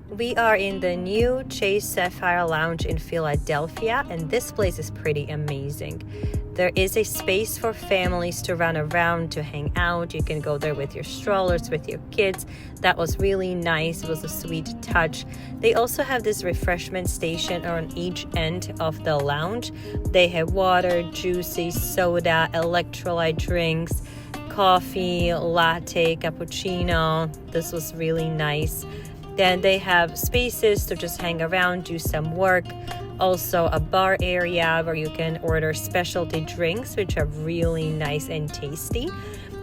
We are in the new Chase Sapphire Lounge in Philadelphia, and this place is pretty amazing. There is a space for families to run around, to hang out. You can go there with your strollers, with your kids. That was really nice. It was a sweet touch. They also have this refreshment station on each end of the lounge. They have water, juicy soda, electrolyte drinks, coffee, latte, cappuccino. This was really nice. Then they have spaces to just hang around, do some work. Also a bar area where you can order specialty drinks, which are really nice and tasty.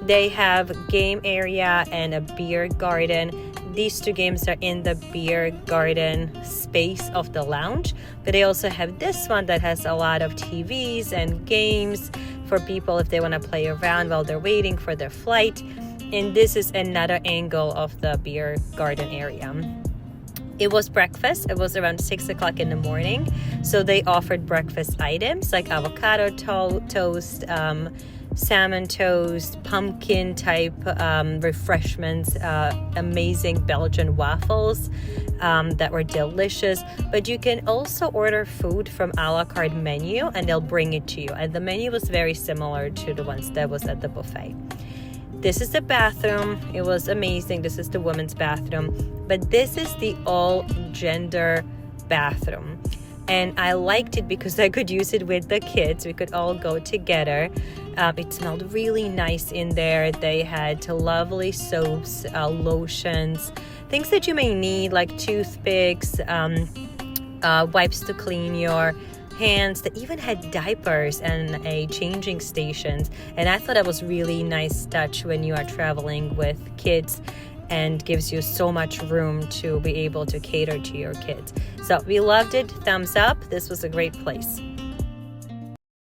They have game area and a beer garden. These two games are in the beer garden space of the lounge, but they also have this one that has a lot of TVs and games for people if they want to play around while they're waiting for their flight. And this is another angle of the beer garden area. It was breakfast. It was around 6 o'clock in the morning. So they offered breakfast items like avocado toast, salmon toast, pumpkin type refreshments, amazing Belgian waffles that were delicious. But you can also order food from a la carte menu and they'll bring it to you. And the menu was very similar to the ones that was at the buffet. This is the bathroom. It was amazing. This is the women's bathroom. But this is the all-gender bathroom. And I liked it because I could use it with the kids. We could all go together. It smelled really nice in there. They had lovely soaps, lotions, things that you may need like toothpicks, wipes to clean your hands. They even had diapers and a changing stations, and I thought that was really nice touch when you are traveling with kids and gives you so much room to be able to cater to your kids. So we loved it. Thumbs up. This was a great place.